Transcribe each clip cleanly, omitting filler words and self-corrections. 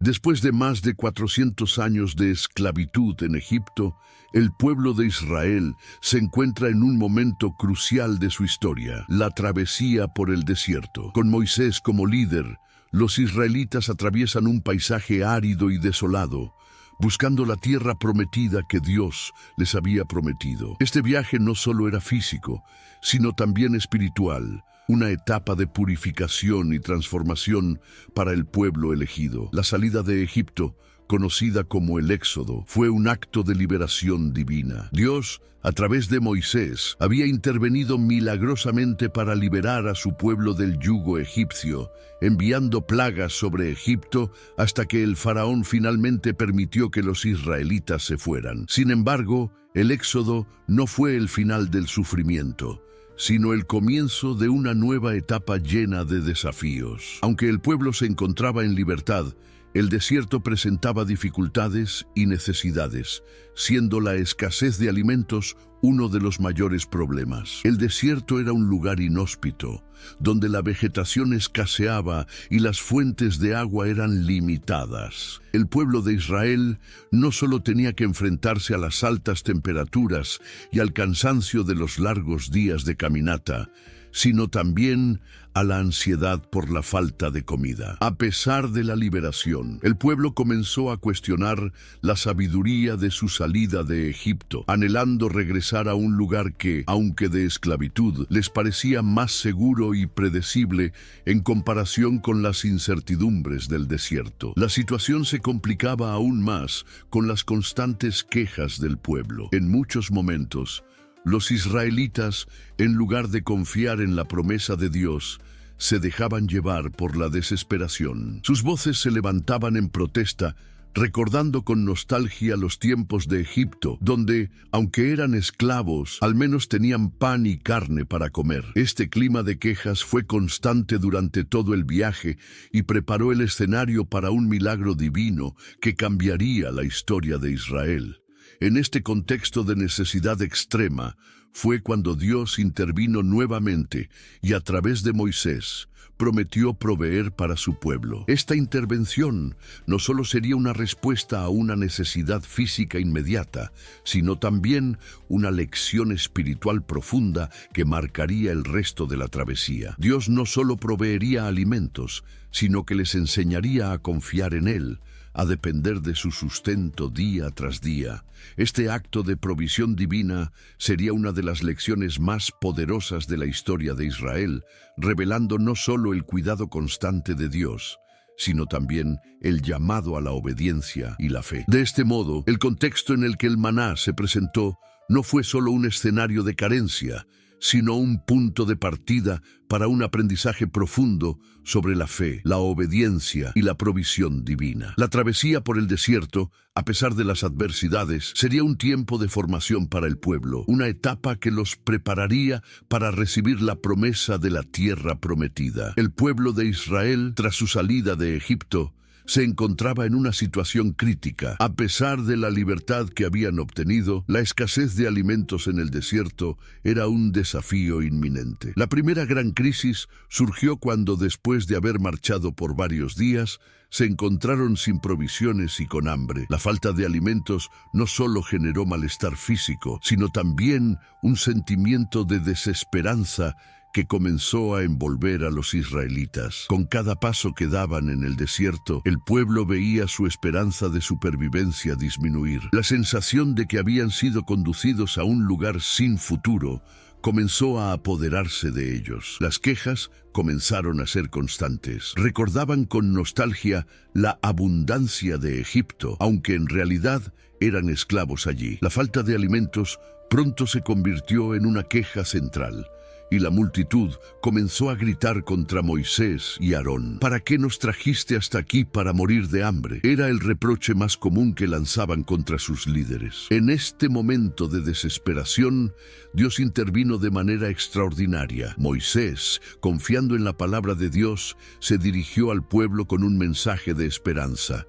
Después de más de 400 años de esclavitud en Egipto, el pueblo de Israel se encuentra en un momento crucial de su historia, la travesía por el desierto. Con Moisés como líder, los israelitas atraviesan un paisaje árido y desolado, buscando la tierra prometida que Dios les había prometido. Este viaje no solo era físico, sino también espiritual, una etapa de purificación y transformación para el pueblo elegido. La salida de Egipto, conocida como el Éxodo, fue un acto de liberación divina. Dios, a través de Moisés, había intervenido milagrosamente para liberar a su pueblo del yugo egipcio, enviando plagas sobre Egipto hasta que el faraón finalmente permitió que los israelitas se fueran. Sin embargo, el Éxodo no fue el final del sufrimiento, sino el comienzo de una nueva etapa llena de desafíos. Aunque el pueblo se encontraba en libertad, el desierto presentaba dificultades y necesidades, siendo la escasez de alimentos uno de los mayores problemas. El desierto era un lugar inhóspito, donde la vegetación escaseaba y las fuentes de agua eran limitadas. El pueblo de Israel no solo tenía que enfrentarse a las altas temperaturas y al cansancio de los largos días de caminata, sino también a la ansiedad por la falta de comida. A pesar de la liberación, el pueblo comenzó a cuestionar la sabiduría de su salida de Egipto, anhelando regresar a un lugar que, aunque de esclavitud, les parecía más seguro y predecible en comparación con las incertidumbres del desierto. La situación se complicaba aún más con las constantes quejas del pueblo. En muchos momentos, los israelitas, en lugar de confiar en la promesa de Dios, se dejaban llevar por la desesperación. Sus voces se levantaban en protesta, recordando con nostalgia los tiempos de Egipto, donde, aunque eran esclavos, al menos tenían pan y carne para comer. Este clima de quejas fue constante durante todo el viaje y preparó el escenario para un milagro divino que cambiaría la historia de Israel. En este contexto de necesidad extrema, fue cuando Dios intervino nuevamente y a través de Moisés prometió proveer para su pueblo. Esta intervención no solo sería una respuesta a una necesidad física inmediata, sino también una lección espiritual profunda que marcaría el resto de la travesía. Dios no solo proveería alimentos, sino que les enseñaría a confiar en Él, a depender de su sustento día tras día. Este acto de provisión divina sería una de las lecciones más poderosas de la historia de Israel, revelando no solo el cuidado constante de Dios, sino también el llamado a la obediencia y la fe. De este modo, el contexto en el que el maná se presentó no fue solo un escenario de carencia, sino un punto de partida para un aprendizaje profundo sobre la fe, la obediencia y la provisión divina. La travesía por el desierto, a pesar de las adversidades, sería un tiempo de formación para el pueblo, una etapa que los prepararía para recibir la promesa de la tierra prometida. El pueblo de Israel, tras su salida de Egipto, se encontraba en una situación crítica. A pesar de la libertad que habían obtenido, la escasez de alimentos en el desierto era un desafío inminente. La primera gran crisis surgió cuando, después de haber marchado por varios días, se encontraron sin provisiones y con hambre. La falta de alimentos no solo generó malestar físico, sino también un sentimiento de desesperanza que comenzó a envolver a los israelitas. Con cada paso que daban en el desierto, el pueblo veía su esperanza de supervivencia disminuir. La sensación de que habían sido conducidos a un lugar sin futuro comenzó a apoderarse de ellos. Las quejas comenzaron a ser constantes. Recordaban con nostalgia la abundancia de Egipto, aunque en realidad eran esclavos allí. La falta de alimentos pronto se convirtió en una queja central, y la multitud comenzó a gritar contra Moisés y Aarón. ¿Para qué nos trajiste hasta aquí para morir de hambre? Era el reproche más común que lanzaban contra sus líderes. En este momento de desesperación, Dios intervino de manera extraordinaria. Moisés, confiando en la palabra de Dios, se dirigió al pueblo con un mensaje de esperanza.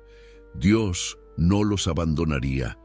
Dios no los abandonaría.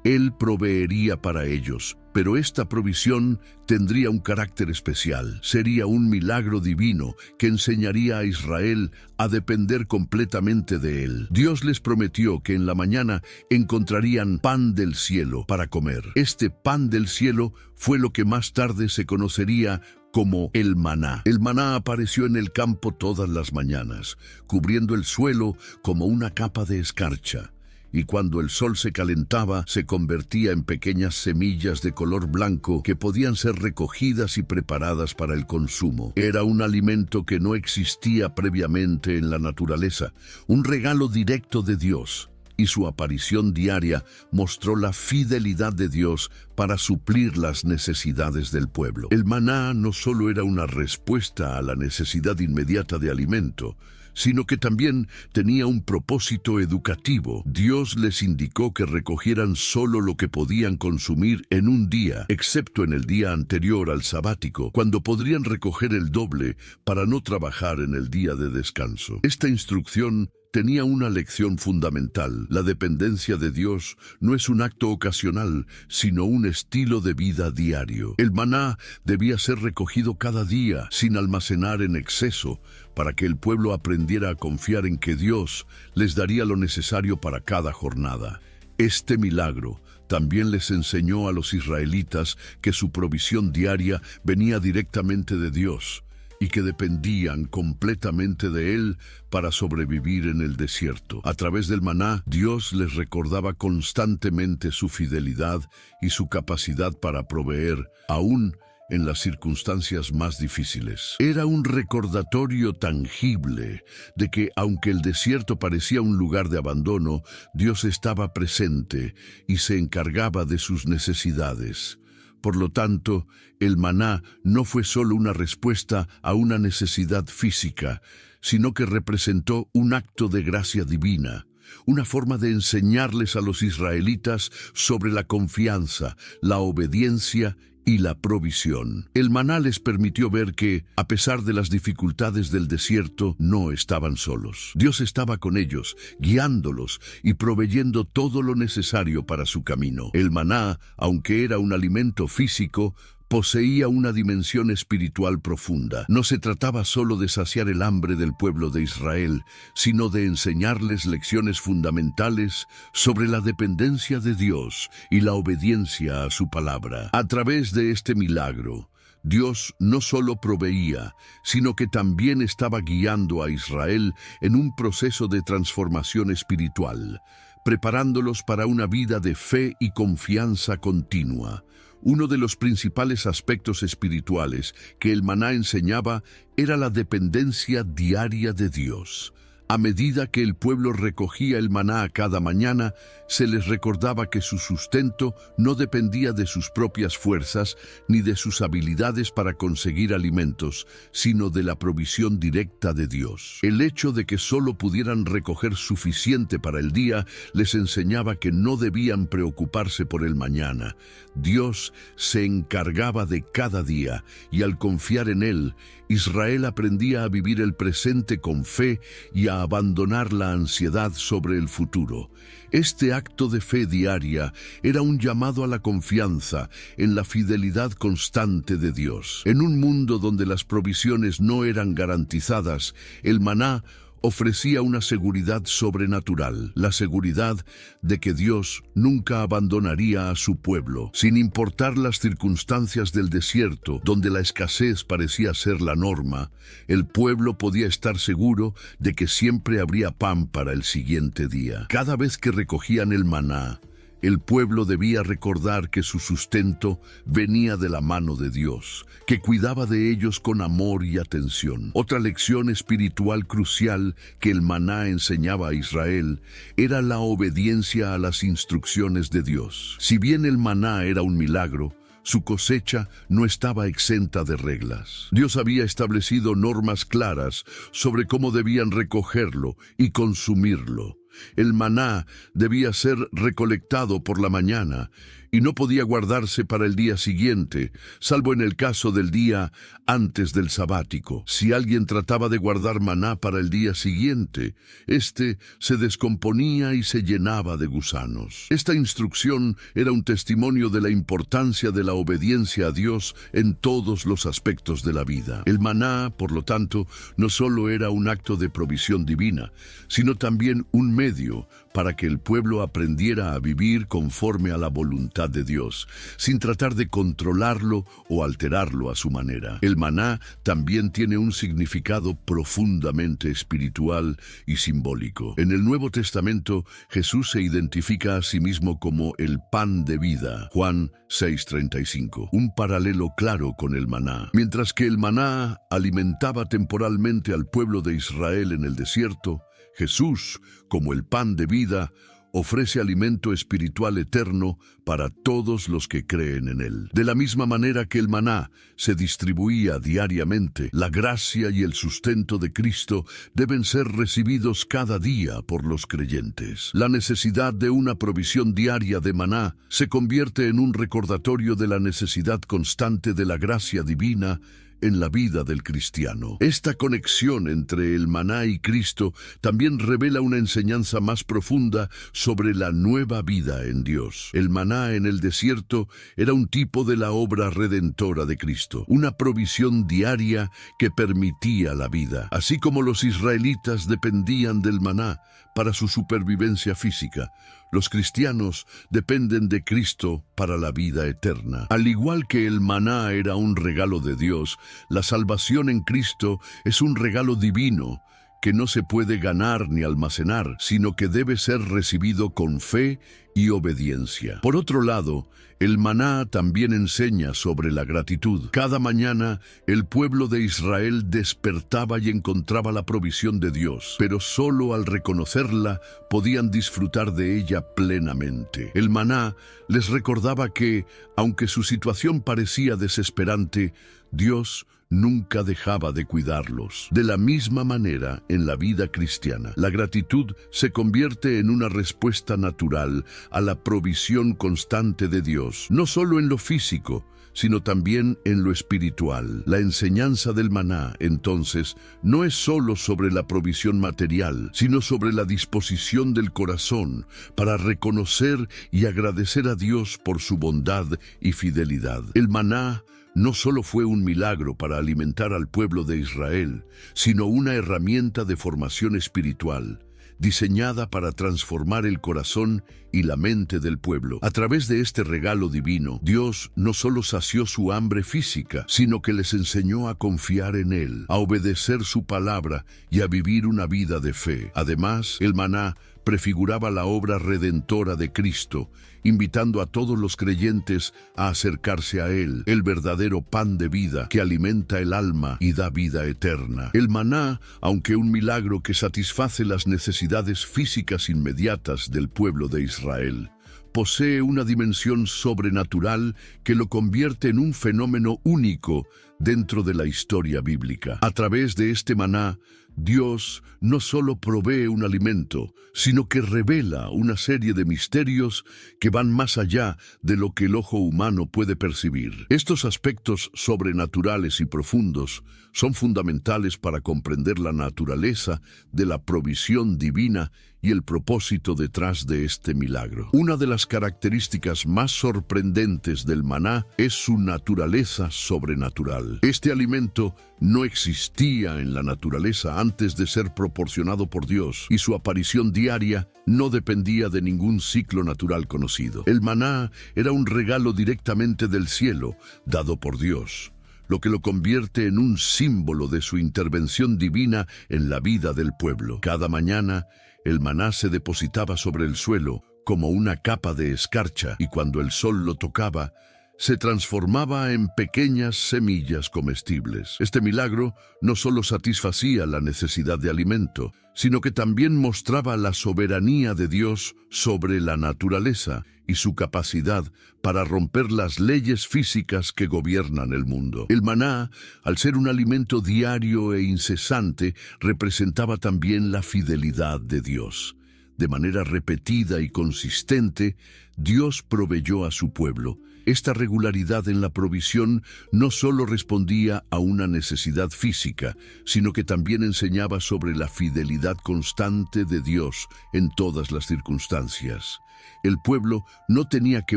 Él proveería para ellos, pero esta provisión tendría un carácter especial. Sería un milagro divino que enseñaría a Israel a depender completamente de Él. Dios les prometió que en la mañana encontrarían pan del cielo para comer. Este pan del cielo fue lo que más tarde se conocería como el maná. El maná apareció en el campo todas las mañanas, cubriendo el suelo como una capa de escarcha. Y cuando el sol se calentaba, se convertía en pequeñas semillas de color blanco que podían ser recogidas y preparadas para el consumo. Era un alimento que no existía previamente en la naturaleza, un regalo directo de Dios. Y su aparición diaria mostró la fidelidad de Dios para suplir las necesidades del pueblo. El maná no solo era una respuesta a la necesidad inmediata de alimento, sino que también tenía un propósito educativo. Dios les indicó que recogieran solo lo que podían consumir en un día, excepto en el día anterior al sabático, cuando podrían recoger el doble para no trabajar en el día de descanso. Esta instrucción tenía una lección fundamental. La dependencia de Dios no es un acto ocasional, sino un estilo de vida diario. El maná debía ser recogido cada día, sin almacenar en exceso, para que el pueblo aprendiera a confiar en que Dios les daría lo necesario para cada jornada. Este milagro también les enseñó a los israelitas que su provisión diaria venía directamente de Dios, y que dependían completamente de Él para sobrevivir en el desierto. A través del maná, Dios les recordaba constantemente su fidelidad y su capacidad para proveer, aún en las circunstancias más difíciles. Era un recordatorio tangible de que, aunque el desierto parecía un lugar de abandono, Dios estaba presente y se encargaba de sus necesidades. Por lo tanto, el maná no fue solo una respuesta a una necesidad física, sino que representó un acto de gracia divina, una forma de enseñarles a los israelitas sobre la confianza, la obediencia y la provisión. El maná les permitió ver que, a pesar de las dificultades del desierto, no estaban solos. Dios estaba con ellos, guiándolos y proveyendo todo lo necesario para su camino. El maná, aunque era un alimento físico, poseía una dimensión espiritual profunda. No se trataba solo de saciar el hambre del pueblo de Israel, sino de enseñarles lecciones fundamentales sobre la dependencia de Dios y la obediencia a su palabra. A través de este milagro, Dios no solo proveía, sino que también estaba guiando a Israel en un proceso de transformación espiritual, preparándolos para una vida de fe y confianza continua. Uno de los principales aspectos espirituales que el maná enseñaba era la dependencia diaria de Dios. A medida que el pueblo recogía el maná cada mañana, se les recordaba que su sustento no dependía de sus propias fuerzas ni de sus habilidades para conseguir alimentos, sino de la provisión directa de Dios. El hecho de que solo pudieran recoger suficiente para el día les enseñaba que no debían preocuparse por el mañana. Dios se encargaba de cada día, y al confiar en Él, Israel aprendía a vivir el presente con fe y a abandonar la ansiedad sobre el futuro. Este acto de fe diaria era un llamado a la confianza en la fidelidad constante de Dios. En un mundo donde las provisiones no eran garantizadas, el maná ofrecía una seguridad sobrenatural, la seguridad de que Dios nunca abandonaría a su pueblo. Sin importar las circunstancias del desierto, donde la escasez parecía ser la norma, el pueblo podía estar seguro de que siempre habría pan para el siguiente día. Cada vez que recogían el maná, el pueblo debía recordar que su sustento venía de la mano de Dios, que cuidaba de ellos con amor y atención. Otra lección espiritual crucial que el maná enseñaba a Israel era la obediencia a las instrucciones de Dios. Si bien el maná era un milagro, su cosecha no estaba exenta de reglas. Dios había establecido normas claras sobre cómo debían recogerlo y consumirlo. El maná debía ser recolectado por la mañana y no podía guardarse para el día siguiente, salvo en el caso del día antes del sabático. Si alguien trataba de guardar maná para el día siguiente, éste se descomponía y se llenaba de gusanos. Esta instrucción era un testimonio de la importancia de la obediencia a Dios en todos los aspectos de la vida. El maná, por lo tanto, no solo era un acto de provisión divina, sino también un medio para que el pueblo aprendiera a vivir conforme a la voluntad de Dios, sin tratar de controlarlo o alterarlo a su manera. El maná también tiene un significado profundamente espiritual y simbólico. En el Nuevo Testamento, Jesús se identifica a sí mismo como el pan de vida, Juan 6:35, un paralelo claro con el maná. Mientras que el maná alimentaba temporalmente al pueblo de Israel en el desierto, Jesús, como el pan de vida, ofrece alimento espiritual eterno para todos los que creen en él. De la misma manera que el maná se distribuía diariamente, la gracia y el sustento de Cristo deben ser recibidos cada día por los creyentes. La necesidad de una provisión diaria de maná se convierte en un recordatorio de la necesidad constante de la gracia divina en la vida del cristiano. Esta conexión entre el maná y Cristo también revela una enseñanza más profunda sobre la nueva vida en Dios. El maná en el desierto era un tipo de la obra redentora de Cristo, una provisión diaria que permitía la vida. Así como los israelitas dependían del maná para su supervivencia física, los cristianos dependen de Cristo para la vida eterna. Al igual que el maná era un regalo de Dios, la salvación en Cristo es un regalo divino que no se puede ganar ni almacenar, sino que debe ser recibido con fe y obediencia. Por otro lado, el maná también enseña sobre la gratitud. Cada mañana, el pueblo de Israel despertaba y encontraba la provisión de Dios, pero solo al reconocerla podían disfrutar de ella plenamente. El maná les recordaba que, aunque su situación parecía desesperante, Dios nunca dejaba de cuidarlos. De la misma manera, en la vida cristiana, la gratitud se convierte en una respuesta natural a la provisión constante de Dios, no solo en lo físico, sino también en lo espiritual. La enseñanza del maná, entonces, no es solo sobre la provisión material, sino sobre la disposición del corazón para reconocer y agradecer a Dios por su bondad y fidelidad. El maná no solo fue un milagro para alimentar al pueblo de Israel, sino una herramienta de formación espiritual, diseñada para transformar el corazón y la mente del pueblo. A través de este regalo divino, Dios no solo sació su hambre física, sino que les enseñó a confiar en Él, a obedecer su palabra y a vivir una vida de fe. Además, el maná prefiguraba la obra redentora de Cristo, invitando a todos los creyentes a acercarse a Él, el verdadero pan de vida que alimenta el alma y da vida eterna. El maná, aunque un milagro que satisface las necesidades físicas inmediatas del pueblo de Israel, posee una dimensión sobrenatural que lo convierte en un fenómeno único dentro de la historia bíblica. A través de este maná, Dios no solo provee un alimento, sino que revela una serie de misterios que van más allá de lo que el ojo humano puede percibir. Estos aspectos sobrenaturales y profundos son fundamentales para comprender la naturaleza de la provisión divina y el propósito detrás de este milagro. Una de las características más sorprendentes del maná es su naturaleza sobrenatural. Este alimento no existía en la naturaleza antes de ser proporcionado por Dios, y su aparición diaria no dependía de ningún ciclo natural conocido. El maná era un regalo directamente del cielo, dado por Dios, lo que lo convierte en un símbolo de su intervención divina en la vida del pueblo. Cada mañana, el maná se depositaba sobre el suelo como una capa de escarcha, y cuando el sol lo tocaba, se transformaba en pequeñas semillas comestibles. Este milagro no solo satisfacía la necesidad de alimento, sino que también mostraba la soberanía de Dios sobre la naturaleza y su capacidad para romper las leyes físicas que gobiernan el mundo. El maná, al ser un alimento diario e incesante, representaba también la fidelidad de Dios. De manera repetida y consistente, Dios proveyó a su pueblo. Esta regularidad en la provisión no solo respondía a una necesidad física, sino que también enseñaba sobre la fidelidad constante de Dios en todas las circunstancias. El pueblo no tenía que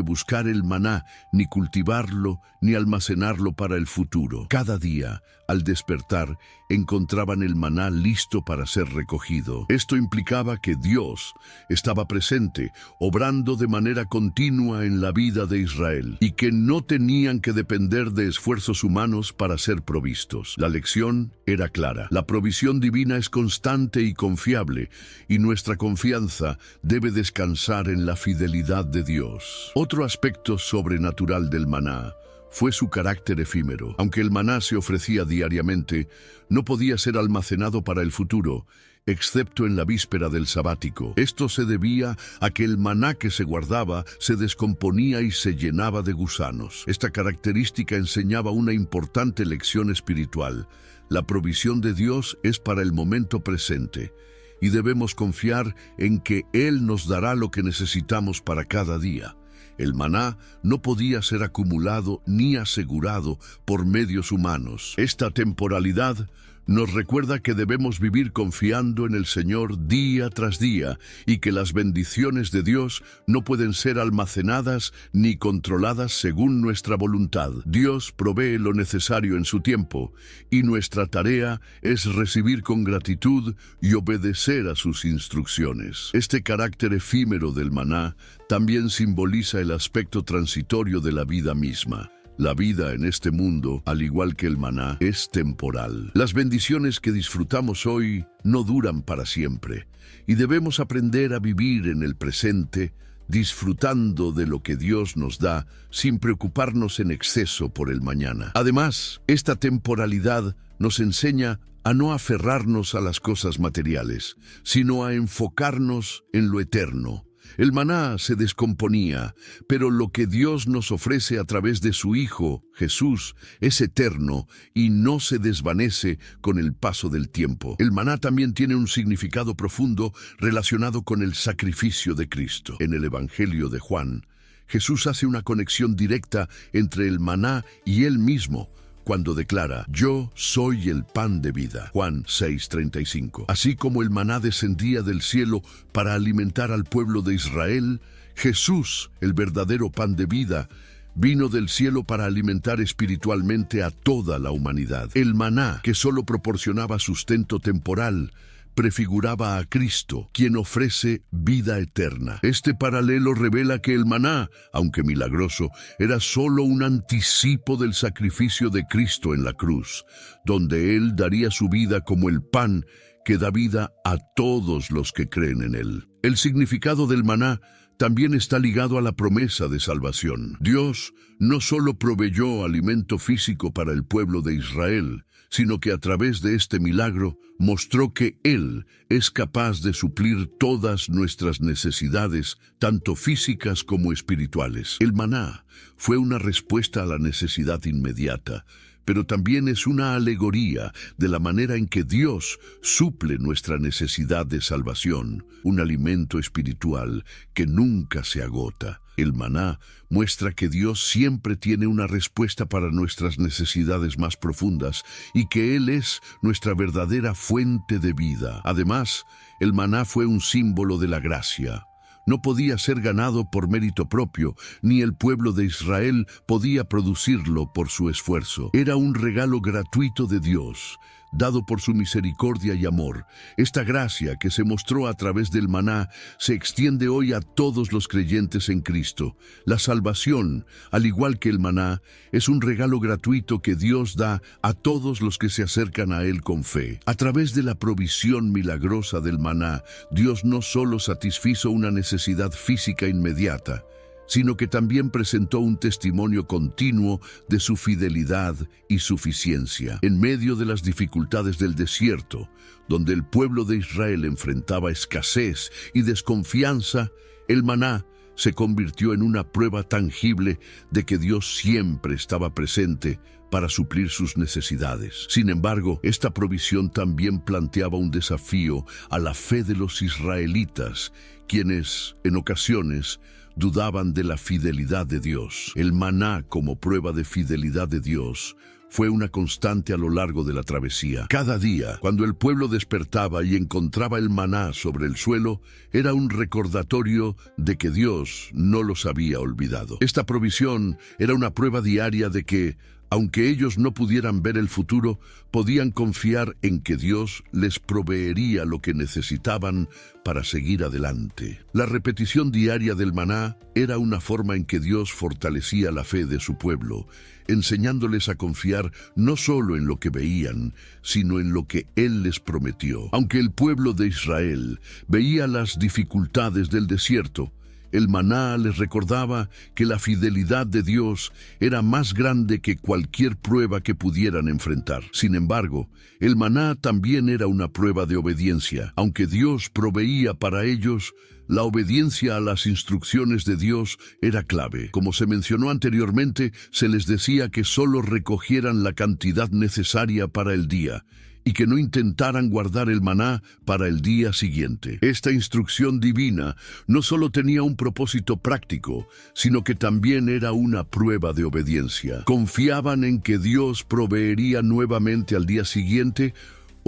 buscar el maná, ni cultivarlo, ni almacenarlo para el futuro. Cada día, al despertar, encontraban el maná listo para ser recogido. Esto implicaba que Dios estaba presente, obrando de manera continua en la vida de Israel, y que no tenían que depender de esfuerzos humanos para ser provistos. La lección era clara. La provisión divina es constante y confiable, y nuestra confianza debe descansar en la fidelidad de Dios. Otro aspecto sobrenatural del maná fue su carácter efímero. Aunque el maná se ofrecía diariamente, no podía ser almacenado para el futuro, excepto en la víspera del sabático. Esto se debía a que el maná que se guardaba se descomponía y se llenaba de gusanos. Esta característica enseñaba una importante lección espiritual. La provisión de Dios es para el momento presente, y debemos confiar en que Él nos dará lo que necesitamos para cada día. El maná no podía ser acumulado ni asegurado por medios humanos. Esta temporalidad nos recuerda que debemos vivir confiando en el Señor día tras día y que las bendiciones de Dios no pueden ser almacenadas ni controladas según nuestra voluntad. Dios provee lo necesario en su tiempo y nuestra tarea es recibir con gratitud y obedecer a sus instrucciones. Este carácter efímero del maná también simboliza el aspecto transitorio de la vida misma. La vida en este mundo, al igual que el maná, es temporal. Las bendiciones que disfrutamos hoy no duran para siempre, y debemos aprender a vivir en el presente, disfrutando de lo que Dios nos da, sin preocuparnos en exceso por el mañana. Además, esta temporalidad nos enseña a no aferrarnos a las cosas materiales, sino a enfocarnos en lo eterno. El maná se descomponía, pero lo que Dios nos ofrece a través de su Hijo, Jesús, es eterno y no se desvanece con el paso del tiempo. El maná también tiene un significado profundo relacionado con el sacrificio de Cristo. En el Evangelio de Juan, Jesús hace una conexión directa entre el maná y Él mismo, cuando declara: «Yo soy el pan de vida». Juan 6:35. Así como el maná descendía del cielo para alimentar al pueblo de Israel, Jesús, el verdadero pan de vida, vino del cielo para alimentar espiritualmente a toda la humanidad. El maná, que solo proporcionaba sustento temporal, prefiguraba a Cristo, quien ofrece vida eterna. Este paralelo revela que el maná, aunque milagroso, era solo un anticipo del sacrificio de Cristo en la cruz, donde Él daría su vida como el pan que da vida a todos los que creen en Él. El significado del maná también está ligado a la promesa de salvación. Dios no solo proveyó alimento físico para el pueblo de Israel, sino que a través de este milagro mostró que Él es capaz de suplir todas nuestras necesidades, tanto físicas como espirituales. El maná fue una respuesta a la necesidad inmediata, pero también es una alegoría de la manera en que Dios suple nuestra necesidad de salvación, un alimento espiritual que nunca se agota. El maná muestra que Dios siempre tiene una respuesta para nuestras necesidades más profundas y que Él es nuestra verdadera fuente de vida. Además, el maná fue un símbolo de la gracia. No podía ser ganado por mérito propio, ni el pueblo de Israel podía producirlo por su esfuerzo. Era un regalo gratuito de Dios, dado por su misericordia y amor. Esta gracia que se mostró a través del maná se extiende hoy a todos los creyentes en Cristo. La salvación, al igual que el maná, es un regalo gratuito que Dios da a todos los que se acercan a Él con fe. A través de la provisión milagrosa del maná, Dios no solo satisfizo una necesidad física inmediata, sino que también presentó un testimonio continuo de su fidelidad y suficiencia. En medio de las dificultades del desierto, donde el pueblo de Israel enfrentaba escasez y desconfianza, el maná se convirtió en una prueba tangible de que Dios siempre estaba presente para suplir sus necesidades. Sin embargo, esta provisión también planteaba un desafío a la fe de los israelitas, quienes, en ocasiones, dudaban de la fidelidad de Dios. El maná, como prueba de fidelidad de Dios, fue una constante a lo largo de la travesía. Cada día, cuando el pueblo despertaba y encontraba el maná sobre el suelo, era un recordatorio de que Dios no los había olvidado. Esta provisión era una prueba diaria de que, aunque ellos no pudieran ver el futuro, podían confiar en que Dios les proveería lo que necesitaban para seguir adelante. La repetición diaria del maná era una forma en que Dios fortalecía la fe de su pueblo, enseñándoles a confiar no solo en lo que veían, sino en lo que Él les prometió. Aunque el pueblo de Israel veía las dificultades del desierto, el maná les recordaba que la fidelidad de Dios era más grande que cualquier prueba que pudieran enfrentar. Sin embargo, el maná también era una prueba de obediencia. Aunque Dios proveía para ellos, la obediencia a las instrucciones de Dios era clave. Como se mencionó anteriormente, se les decía que solo recogieran la cantidad necesaria para el día y que no intentaran guardar el maná para el día siguiente. Esta instrucción divina no solo tenía un propósito práctico, sino que también era una prueba de obediencia. Confiaban en que Dios proveería nuevamente al día siguiente,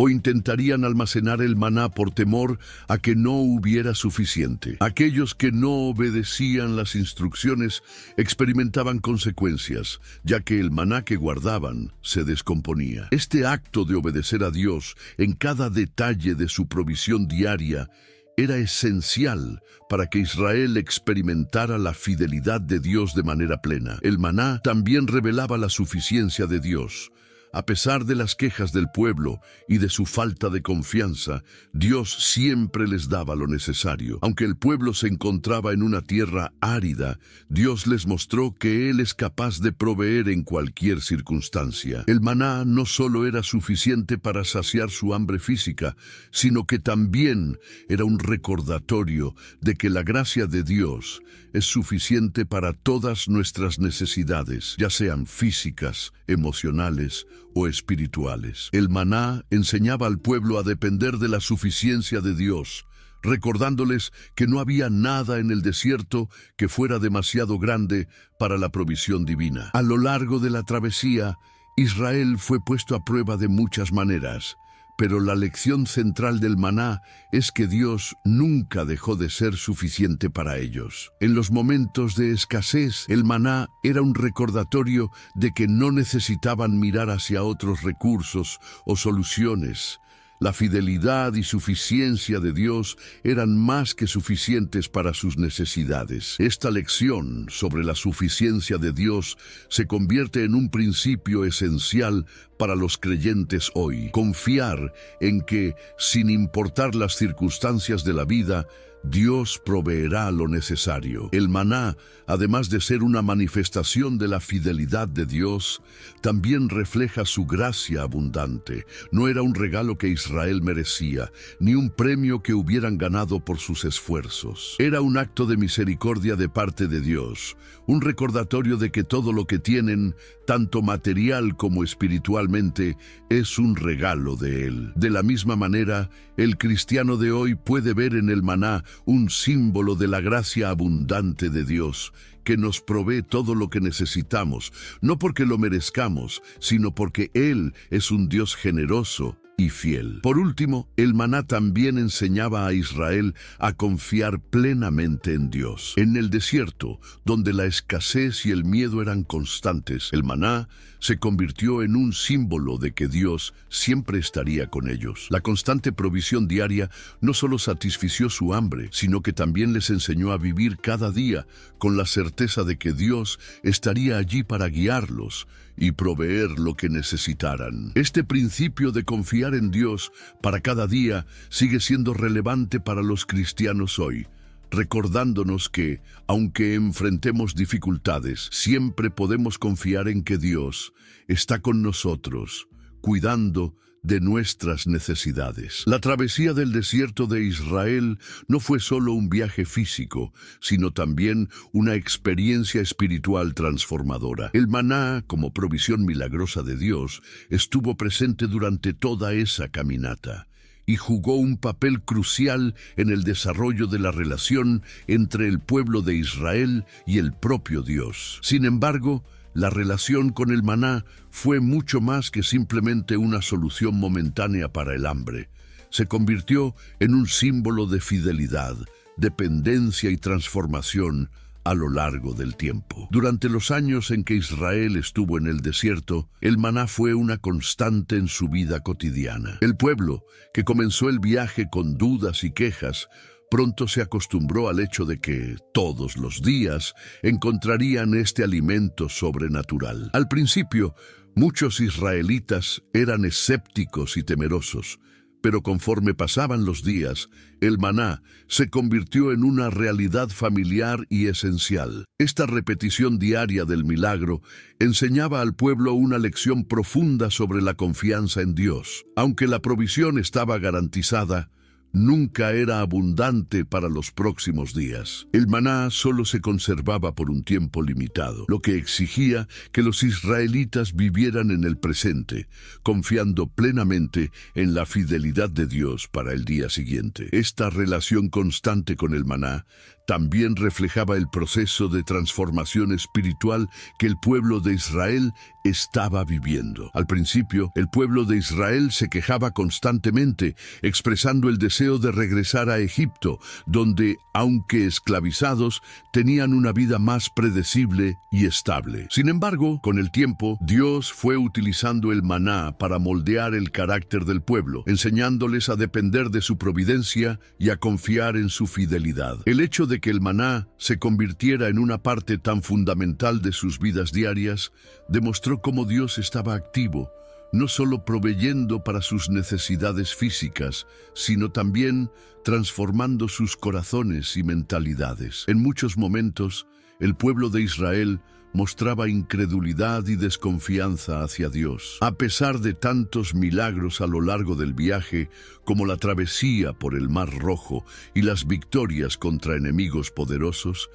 o intentarían almacenar el maná por temor a que no hubiera suficiente. Aquellos que no obedecían las instrucciones experimentaban consecuencias, ya que el maná que guardaban se descomponía. Este acto de obedecer a Dios en cada detalle de su provisión diaria era esencial para que Israel experimentara la fidelidad de Dios de manera plena. El maná también revelaba la suficiencia de Dios. A pesar de las quejas del pueblo y de su falta de confianza, Dios siempre les daba lo necesario. Aunque el pueblo se encontraba en una tierra árida, Dios les mostró que Él es capaz de proveer en cualquier circunstancia. El maná no solo era suficiente para saciar su hambre física, sino que también era un recordatorio de que la gracia de Dios es suficiente para todas nuestras necesidades, ya sean físicas, emocionales o espirituales. El maná enseñaba al pueblo a depender de la suficiencia de Dios, recordándoles que no había nada en el desierto que fuera demasiado grande para la provisión divina. A lo largo de la travesía, Israel fue puesto a prueba de muchas maneras, pero la lección central del maná es que Dios nunca dejó de ser suficiente para ellos. En los momentos de escasez, el maná era un recordatorio de que no necesitaban mirar hacia otros recursos o soluciones. La fidelidad y suficiencia de Dios eran más que suficientes para sus necesidades. Esta lección sobre la suficiencia de Dios se convierte en un principio esencial para los creyentes hoy. Confiar en que, sin importar las circunstancias de la vida, Dios proveerá lo necesario. El maná, además de ser una manifestación de la fidelidad de Dios, también refleja su gracia abundante. No era un regalo que Israel merecía, ni un premio que hubieran ganado por sus esfuerzos. Era un acto de misericordia de parte de Dios, un recordatorio de que todo lo que tienen, tanto material como espiritualmente, es un regalo de Él. De la misma manera, el cristiano de hoy puede ver en el maná un símbolo de la gracia abundante de Dios, que nos provee todo lo que necesitamos, no porque lo merezcamos, sino porque Él es un Dios generoso y fiel. Por último, el maná también enseñaba a Israel a confiar plenamente en Dios. En el desierto, donde la escasez y el miedo eran constantes, el maná se convirtió en un símbolo de que Dios siempre estaría con ellos. La constante provisión diaria no solo satisfició su hambre, sino que también les enseñó a vivir cada día con la certeza de que Dios estaría allí para guiarlos y proveer lo que necesitaran. Este principio de confiar en Dios para cada día sigue siendo relevante para los cristianos hoy, recordándonos que, aunque enfrentemos dificultades, siempre podemos confiar en que Dios está con nosotros, cuidando de nuestras necesidades. La travesía del desierto de Israel no fue solo un viaje físico, sino también una experiencia espiritual transformadora. El maná, como provisión milagrosa de Dios, estuvo presente durante toda esa caminata y jugó un papel crucial en el desarrollo de la relación entre el pueblo de Israel y el propio Dios. Sin embargo, la relación con el maná fue mucho más que simplemente una solución momentánea para el hambre. Se convirtió en un símbolo de fidelidad, dependencia y transformación a lo largo del tiempo. Durante los años en que Israel estuvo en el desierto, el maná fue una constante en su vida cotidiana. El pueblo, que comenzó el viaje con dudas y quejas, pronto se acostumbró al hecho de que, todos los días, encontrarían este alimento sobrenatural. Al principio, muchos israelitas eran escépticos y temerosos, pero conforme pasaban los días, el maná se convirtió en una realidad familiar y esencial. Esta repetición diaria del milagro enseñaba al pueblo una lección profunda sobre la confianza en Dios. Aunque la provisión estaba garantizada, nunca era abundante para los próximos días. El maná solo se conservaba por un tiempo limitado, lo que exigía que los israelitas vivieran en el presente, confiando plenamente en la fidelidad de Dios para el día siguiente. Esta relación constante con el maná también reflejaba el proceso de transformación espiritual que el pueblo de Israel estaba viviendo. Al principio, el pueblo de Israel se quejaba constantemente, expresando el deseo de regresar a Egipto, donde, aunque esclavizados, tenían una vida más predecible y estable. Sin embargo, con el tiempo, Dios fue utilizando el maná para moldear el carácter del pueblo, enseñándoles a depender de su providencia y a confiar en su fidelidad. El hecho de que el maná se convirtiera en una parte tan fundamental de sus vidas diarias demostró cómo Dios estaba activo, no solo proveyendo para sus necesidades físicas, sino también transformando sus corazones y mentalidades. En muchos momentos, el pueblo de Israel mostraba incredulidad y desconfianza hacia Dios. A pesar de tantos milagros a lo largo del viaje, como la travesía por el Mar Rojo y las victorias contra enemigos poderosos,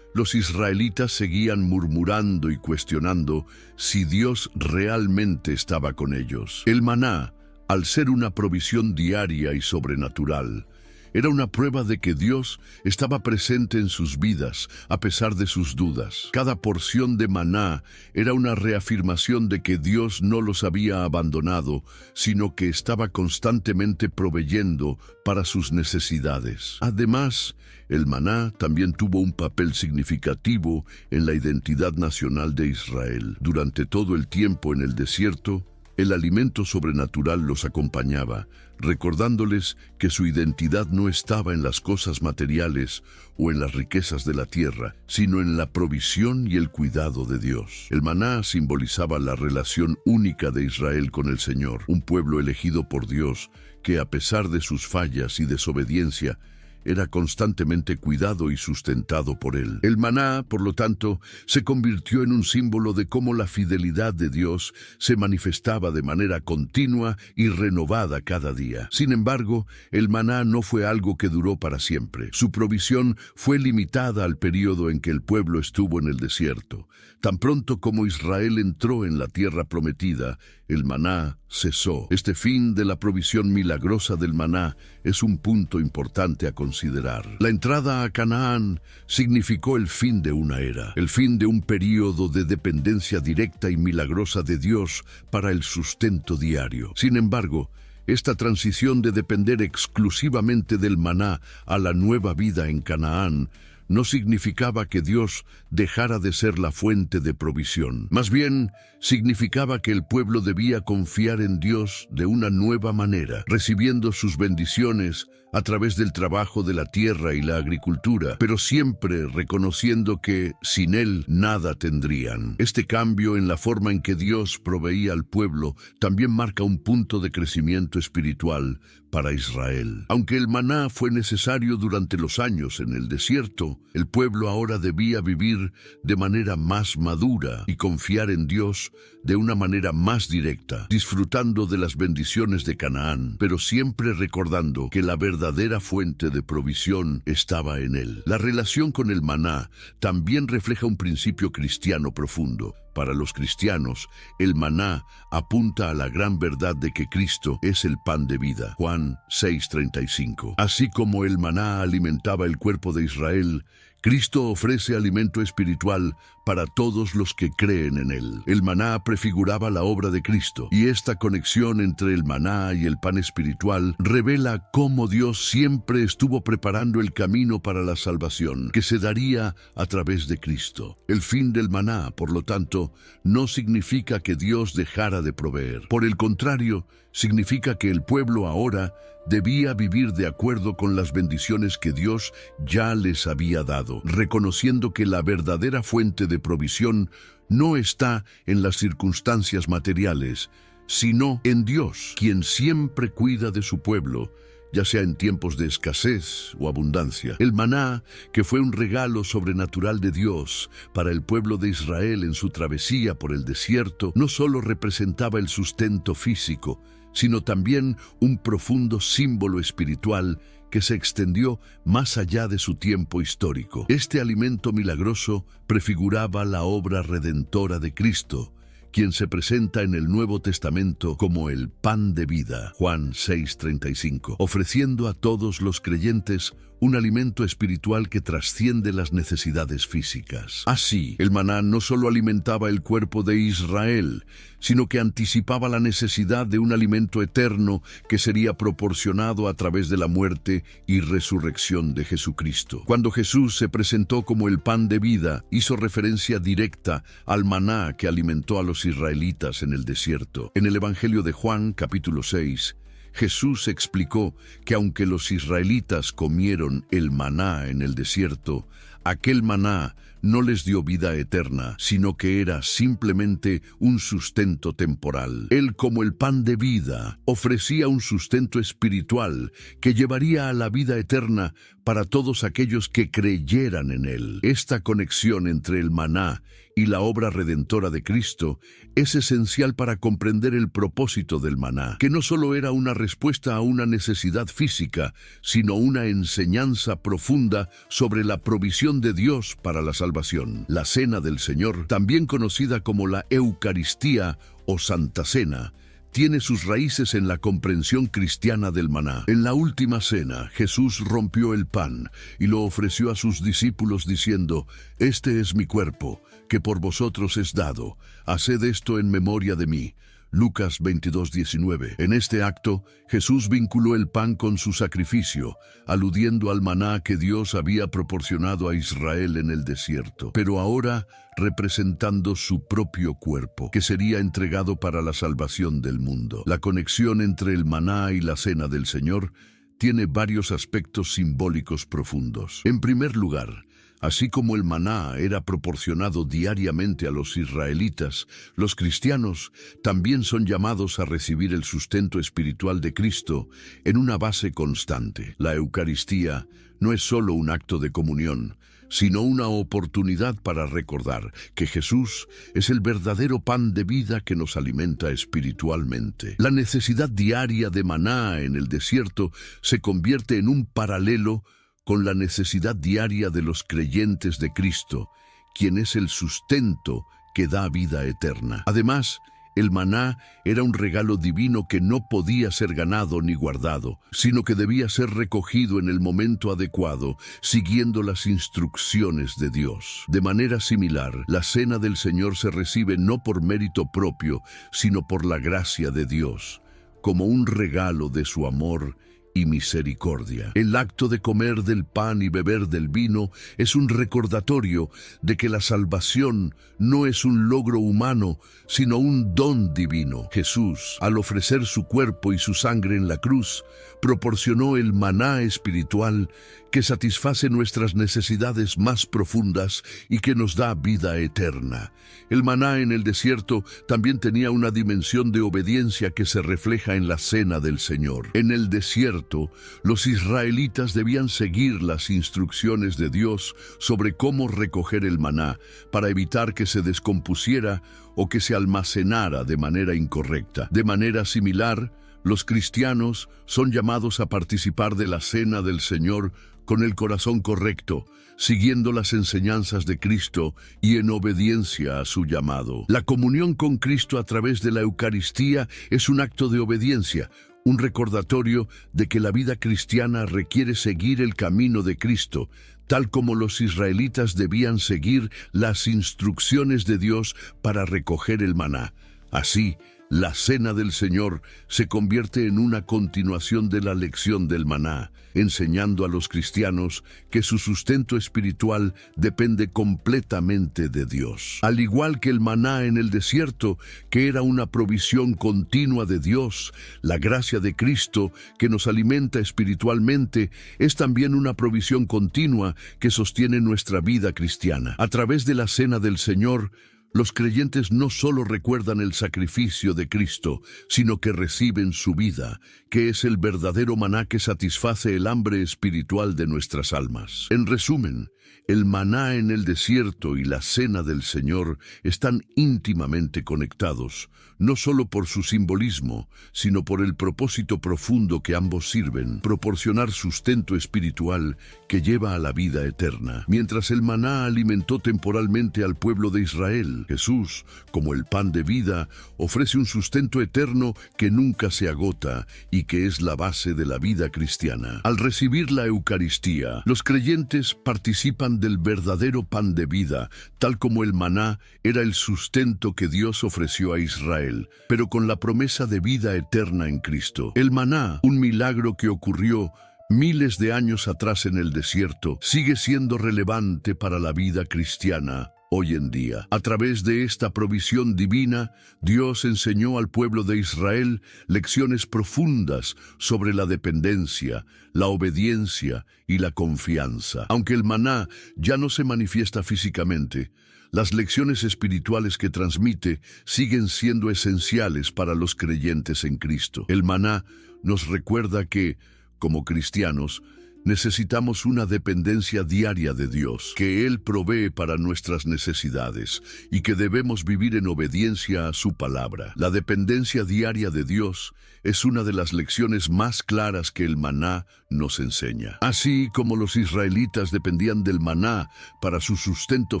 los israelitas seguían murmurando y cuestionando si Dios realmente estaba con ellos. El maná, al ser una provisión diaria y sobrenatural, era una prueba de que Dios estaba presente en sus vidas, a pesar de sus dudas. Cada porción de maná era una reafirmación de que Dios no los había abandonado, sino que estaba constantemente proveyendo para sus necesidades. Además, el maná también tuvo un papel significativo en la identidad nacional de Israel. Durante todo el tiempo en el desierto, el alimento sobrenatural los acompañaba, recordándoles que su identidad no estaba en las cosas materiales o en las riquezas de la tierra, sino en la provisión y el cuidado de Dios. El maná simbolizaba la relación única de Israel con el Señor, un pueblo elegido por Dios que, a pesar de sus fallas y desobediencia, era constantemente cuidado y sustentado por él. El maná, por lo tanto, se convirtió en un símbolo de cómo la fidelidad de Dios se manifestaba de manera continua y renovada cada día. Sin embargo, el maná no fue algo que duró para siempre. Su provisión fue limitada al periodo en que el pueblo estuvo en el desierto. Tan pronto como Israel entró en la tierra prometida, el maná cesó. Este fin de la provisión milagrosa del maná es un punto importante a considerar. La entrada a Canaán significó el fin de una era, el fin de un período de dependencia directa y milagrosa de Dios para el sustento diario. Sin embargo, esta transición de depender exclusivamente del maná a la nueva vida en Canaán no significaba que Dios dejara de ser la fuente de provisión. Más bien, significaba que el pueblo debía confiar en Dios de una nueva manera, recibiendo sus bendiciones a través del trabajo de la tierra y la agricultura, pero siempre reconociendo que sin Él nada tendrían. Este cambio en la forma en que Dios proveía al pueblo también marca un punto de crecimiento espiritual para Israel. Aunque el maná fue necesario durante los años en el desierto, el pueblo ahora debía vivir de manera más madura y confiar en Dios de una manera más directa, disfrutando de las bendiciones de Canaán, pero siempre recordando que la verdadera fuente de provisión estaba en él. La relación con el maná también refleja un principio cristiano profundo. Para los cristianos, el maná apunta a la gran verdad de que Cristo es el pan de vida. Juan 6:35. Así como el maná alimentaba el cuerpo de Israel, Cristo ofrece alimento espiritual para todos los que creen en él. El maná prefiguraba la obra de Cristo, y esta conexión entre el maná y el pan espiritual revela cómo Dios siempre estuvo preparando el camino para la salvación, que se daría a través de Cristo. El fin del maná, por lo tanto, no significa que Dios dejara de proveer. Por el contrario, significa que el pueblo ahora debía vivir de acuerdo con las bendiciones que Dios ya les había dado, reconociendo que la verdadera fuente de provisión no está en las circunstancias materiales, sino en Dios, quien siempre cuida de su pueblo, ya sea en tiempos de escasez o abundancia. El maná, que fue un regalo sobrenatural de Dios para el pueblo de Israel en su travesía por el desierto, no solo representaba el sustento físico, sino también un profundo símbolo espiritual que se extendió más allá de su tiempo histórico. Este alimento milagroso prefiguraba la obra redentora de Cristo, quien se presenta en el Nuevo Testamento como el pan de vida, Juan 6:35, ofreciendo a todos los creyentes un alimento espiritual que trasciende las necesidades físicas. Así, el maná no solo alimentaba el cuerpo de Israel, sino que anticipaba la necesidad de un alimento eterno que sería proporcionado a través de la muerte y resurrección de Jesucristo. Cuando Jesús se presentó como el pan de vida, hizo referencia directa al maná que alimentó a los israelitas en el desierto. En el Evangelio de Juan, capítulo 6, Jesús explicó que aunque los israelitas comieron el maná en el desierto, aquel maná no les dio vida eterna, sino que era simplemente un sustento temporal. Él, como el pan de vida, ofrecía un sustento espiritual que llevaría a la vida eterna para todos aquellos que creyeran en él. Esta conexión entre el maná y la obra redentora de Cristo es esencial para comprender el propósito del maná, que no solo era una respuesta a una necesidad física, sino una enseñanza profunda sobre la provisión de Dios para la salvación. La Cena del Señor, también conocida como la Eucaristía o Santa Cena, tiene sus raíces en la comprensión cristiana del maná. En la última cena, Jesús rompió el pan y lo ofreció a sus discípulos diciendo: «Este es mi cuerpo, que por vosotros es dado. Haced esto en memoria de mí». Lucas 22:19. En este acto, Jesús vinculó el pan con su sacrificio, aludiendo al maná que Dios había proporcionado a Israel en el desierto, pero ahora representando su propio cuerpo, que sería entregado para la salvación del mundo. La conexión entre el maná y la cena del Señor tiene varios aspectos simbólicos profundos. En primer lugar, así como el maná era proporcionado diariamente a los israelitas, los cristianos también son llamados a recibir el sustento espiritual de Cristo en una base constante. La Eucaristía no es solo un acto de comunión, sino una oportunidad para recordar que Jesús es el verdadero pan de vida que nos alimenta espiritualmente. La necesidad diaria de maná en el desierto se convierte en un paralelo con la necesidad diaria de los creyentes de Cristo, quien es el sustento que da vida eterna. Además, el maná era un regalo divino que no podía ser ganado ni guardado, sino que debía ser recogido en el momento adecuado, siguiendo las instrucciones de Dios. De manera similar, la cena del Señor se recibe no por mérito propio, sino por la gracia de Dios, como un regalo de su amor y misericordia. El acto de comer del pan y beber del vino es un recordatorio de que la salvación no es un logro humano, sino un don divino. Jesús, al ofrecer su cuerpo y su sangre en la cruz, proporcionó el maná espiritual que satisface nuestras necesidades más profundas y que nos da vida eterna. El maná en el desierto también tenía una dimensión de obediencia que se refleja en la cena del Señor. En el desierto, los israelitas debían seguir las instrucciones de Dios sobre cómo recoger el maná para evitar que se descompusiera o que se almacenara de manera incorrecta. De manera similar, los cristianos son llamados a participar de la cena del Señor con el corazón correcto, siguiendo las enseñanzas de Cristo y en obediencia a su llamado. La comunión con Cristo a través de la Eucaristía es un acto de obediencia, un recordatorio de que la vida cristiana requiere seguir el camino de Cristo, tal como los israelitas debían seguir las instrucciones de Dios para recoger el maná. Así, la cena del Señor se convierte en una continuación de la lección del maná, enseñando a los cristianos que su sustento espiritual depende completamente de Dios. Al igual que el maná en el desierto, que era una provisión continua de Dios, la gracia de Cristo, que nos alimenta espiritualmente, es también una provisión continua que sostiene nuestra vida cristiana. A través de la cena del Señor, los creyentes no solo recuerdan el sacrificio de Cristo, sino que reciben su vida, que es el verdadero maná que satisface el hambre espiritual de nuestras almas. En resumen, el maná en el desierto y la cena del Señor están íntimamente conectados, no solo por su simbolismo, sino por el propósito profundo que ambos sirven: proporcionar sustento espiritual que lleva a la vida eterna. Mientras el maná alimentó temporalmente al pueblo de Israel, Jesús, como el pan de vida, ofrece un sustento eterno que nunca se agota y que es la base de la vida cristiana. Al recibir la Eucaristía, los creyentes participan del verdadero pan de vida, tal como el maná era el sustento que Dios ofreció a Israel, pero con la promesa de vida eterna en Cristo. El maná, un milagro que ocurrió miles de años atrás en el desierto, sigue siendo relevante para la vida cristiana hoy en día. A través de esta provisión divina, Dios enseñó al pueblo de Israel lecciones profundas sobre la dependencia, la obediencia y la confianza. Aunque el maná ya no se manifiesta físicamente, las lecciones espirituales que transmite siguen siendo esenciales para los creyentes en Cristo. El maná nos recuerda que, como cristianos, necesitamos una dependencia diaria de Dios, que Él provee para nuestras necesidades y que debemos vivir en obediencia a su palabra. La dependencia diaria de Dios es una de las lecciones más claras que el maná nos enseña. Así como los israelitas dependían del maná para su sustento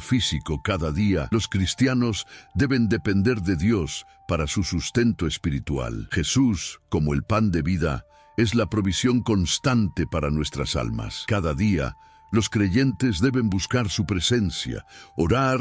físico cada día, los cristianos deben depender de Dios para su sustento espiritual. Jesús, como el pan de vida, es la provisión constante para nuestras almas. Cada día, los creyentes deben buscar su presencia, orar,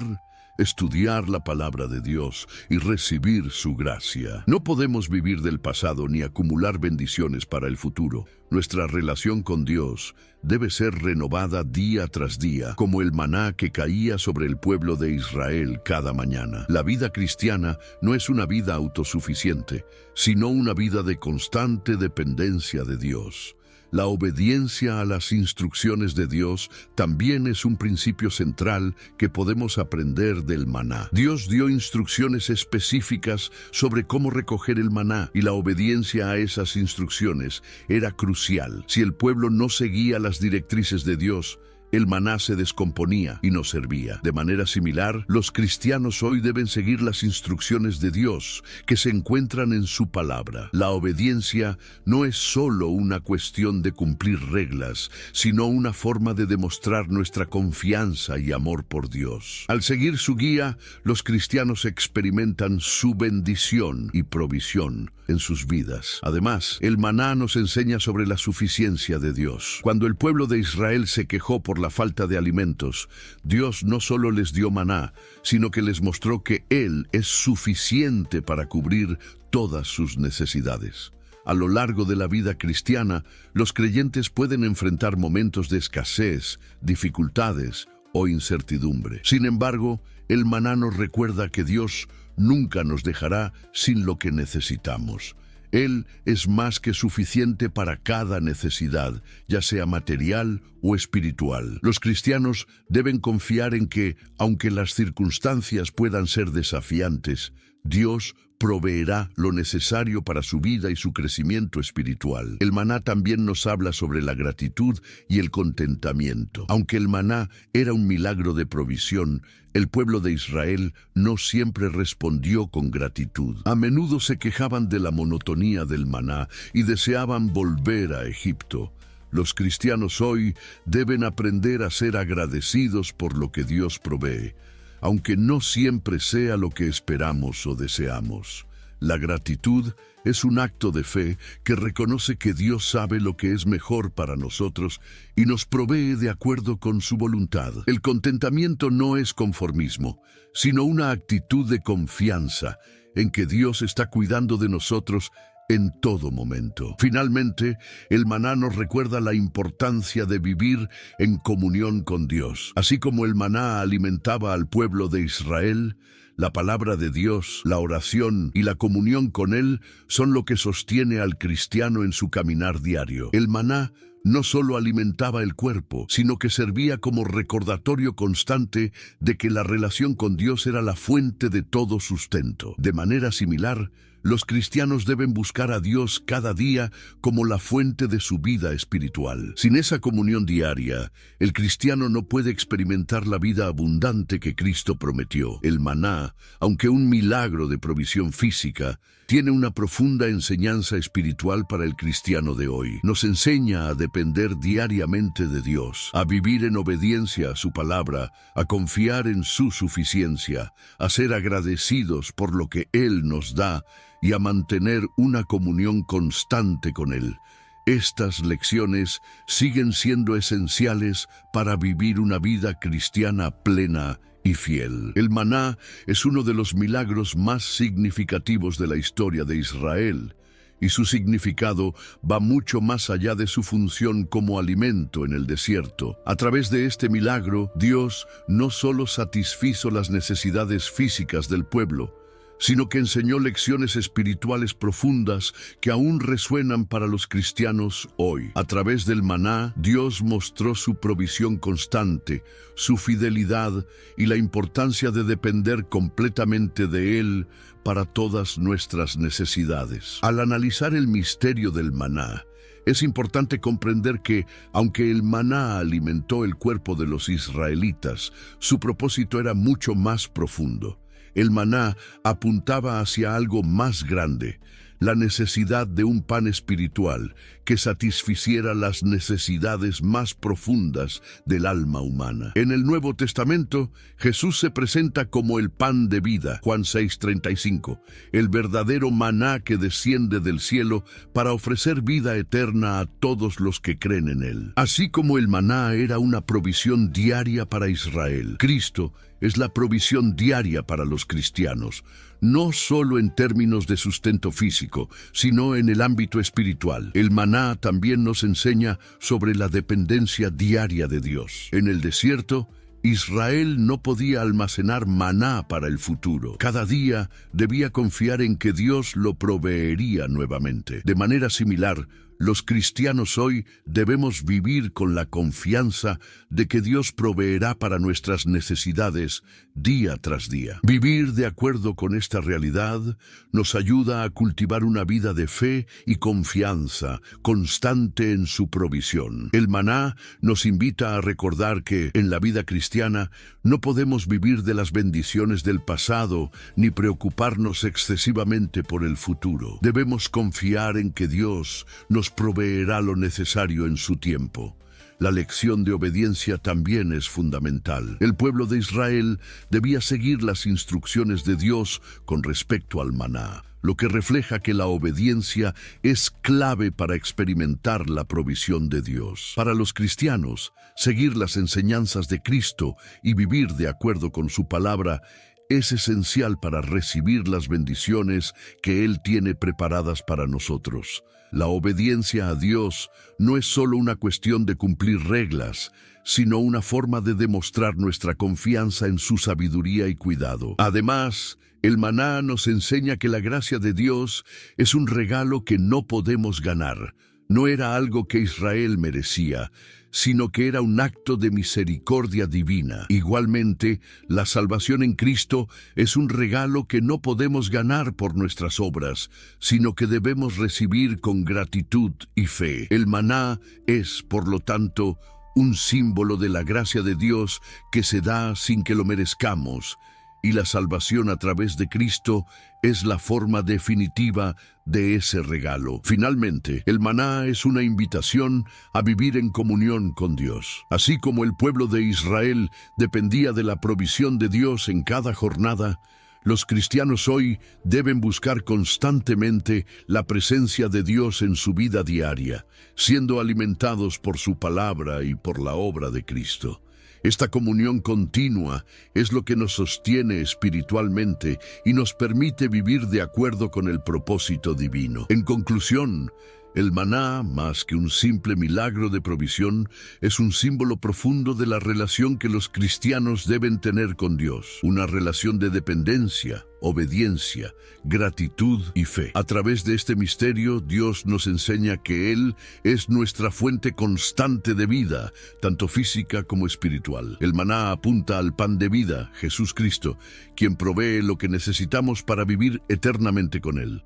estudiar la palabra de Dios y recibir su gracia. No podemos vivir del pasado ni acumular bendiciones para el futuro. Nuestra relación con Dios debe ser renovada día tras día, como el maná que caía sobre el pueblo de Israel cada mañana. La vida cristiana no es una vida autosuficiente, sino una vida de constante dependencia de Dios. La obediencia a las instrucciones de Dios también es un principio central que podemos aprender del maná. Dios dio instrucciones específicas sobre cómo recoger el maná, y la obediencia a esas instrucciones era crucial. Si el pueblo no seguía las directrices de Dios, el maná se descomponía y no servía. De manera similar, los cristianos hoy deben seguir las instrucciones de Dios que se encuentran en su palabra. La obediencia no es solo una cuestión de cumplir reglas, sino una forma de demostrar nuestra confianza y amor por Dios. Al seguir su guía, los cristianos experimentan su bendición y provisión en sus vidas. Además, el maná nos enseña sobre la suficiencia de Dios. Cuando el pueblo de Israel se quejó por la falta de alimentos, Dios no solo les dio maná, sino que les mostró que Él es suficiente para cubrir todas sus necesidades. A lo largo de la vida cristiana, los creyentes pueden enfrentar momentos de escasez, dificultades o incertidumbre. Sin embargo, el maná nos recuerda que Dios nunca nos dejará sin lo que necesitamos. Él es más que suficiente para cada necesidad, ya sea material o espiritual. Los cristianos deben confiar en que, aunque las circunstancias puedan ser desafiantes, Dios proveerá lo necesario para su vida y su crecimiento espiritual. El maná también nos habla sobre la gratitud y el contentamiento. Aunque el maná era un milagro de provisión, el pueblo de Israel no siempre respondió con gratitud. A menudo se quejaban de la monotonía del maná y deseaban volver a Egipto. Los cristianos hoy deben aprender a ser agradecidos por lo que Dios provee, aunque no siempre sea lo que esperamos o deseamos. La gratitud es un acto de fe que reconoce que Dios sabe lo que es mejor para nosotros y nos provee de acuerdo con su voluntad. El contentamiento no es conformismo, sino una actitud de confianza en que Dios está cuidando de nosotros en todo momento. Finalmente, el maná nos recuerda la importancia de vivir en comunión con Dios. Así como el maná alimentaba al pueblo de Israel, la palabra de Dios, la oración y la comunión con Él son lo que sostiene al cristiano en su caminar diario. El maná no solo alimentaba el cuerpo, sino que servía como recordatorio constante de que la relación con Dios era la fuente de todo sustento. De manera similar, los cristianos deben buscar a Dios cada día como la fuente de su vida espiritual. Sin esa comunión diaria, el cristiano no puede experimentar la vida abundante que Cristo prometió. El maná, aunque un milagro de provisión física, tiene una profunda enseñanza espiritual para el cristiano de hoy. Nos enseña a depender diariamente de Dios, a vivir en obediencia a su palabra, a confiar en su suficiencia, a ser agradecidos por lo que Él nos da y a mantener una comunión constante con Él. Estas lecciones siguen siendo esenciales para vivir una vida cristiana plena y fiel. El maná es uno de los milagros más significativos de la historia de Israel, y su significado va mucho más allá de su función como alimento en el desierto. A través de este milagro, Dios no solo satisfizo las necesidades físicas del pueblo, sino que enseñó lecciones espirituales profundas que aún resuenan para los cristianos hoy. A través del maná, Dios mostró su provisión constante, su fidelidad y la importancia de depender completamente de Él para todas nuestras necesidades. Al analizar el misterio del maná, es importante comprender que, aunque el maná alimentó el cuerpo de los israelitas, su propósito era mucho más profundo. El maná apuntaba hacia algo más grande, la necesidad de un pan espiritual que satisficiera las necesidades más profundas del alma humana. En el Nuevo Testamento, Jesús se presenta como el pan de vida, Juan 6:35, el verdadero maná que desciende del cielo para ofrecer vida eterna a todos los que creen en Él. Así como el maná era una provisión diaria para Israel, Cristo es la provisión diaria para los cristianos, no solo en términos de sustento físico, sino en el ámbito espiritual. El maná también nos enseña sobre la dependencia diaria de Dios. En el desierto, Israel no podía almacenar maná para el futuro. Cada día debía confiar en que Dios lo proveería nuevamente. De manera similar, los cristianos hoy debemos vivir con la confianza de que Dios proveerá para nuestras necesidades día tras día. Vivir de acuerdo con esta realidad nos ayuda a cultivar una vida de fe y confianza constante en su provisión. El maná nos invita a recordar que, en la vida cristiana, no podemos vivir de las bendiciones del pasado ni preocuparnos excesivamente por el futuro. Debemos confiar en que Dios nos proveerá lo necesario en su tiempo. La lección de obediencia también es fundamental. El pueblo de Israel debía seguir las instrucciones de Dios con respecto al maná, lo que refleja que la obediencia es clave para experimentar la provisión de Dios. Para los cristianos, seguir las enseñanzas de Cristo y vivir de acuerdo con su palabra es esencial para recibir las bendiciones que Él tiene preparadas para nosotros. La obediencia a Dios no es solo una cuestión de cumplir reglas, sino una forma de demostrar nuestra confianza en su sabiduría y cuidado. Además, el maná nos enseña que la gracia de Dios es un regalo que no podemos ganar. No era algo que Israel merecía, sino que era un acto de misericordia divina. Igualmente, la salvación en Cristo es un regalo que no podemos ganar por nuestras obras, sino que debemos recibir con gratitud y fe. El maná es, por lo tanto, un símbolo de la gracia de Dios que se da sin que lo merezcamos, y la salvación a través de Cristo es la forma definitiva de ese regalo. Finalmente, el maná es una invitación a vivir en comunión con Dios. Así como el pueblo de Israel dependía de la provisión de Dios en cada jornada, los cristianos hoy deben buscar constantemente la presencia de Dios en su vida diaria, siendo alimentados por su palabra y por la obra de Cristo. Esta comunión continua es lo que nos sostiene espiritualmente y nos permite vivir de acuerdo con el propósito divino. En conclusión, el maná, más que un simple milagro de provisión, es un símbolo profundo de la relación que los cristianos deben tener con Dios, una relación de dependencia, obediencia, gratitud y fe. A través de este misterio, Dios nos enseña que Él es nuestra fuente constante de vida, tanto física como espiritual. El maná apunta al pan de vida, Jesús Cristo, quien provee lo que necesitamos para vivir eternamente con Él.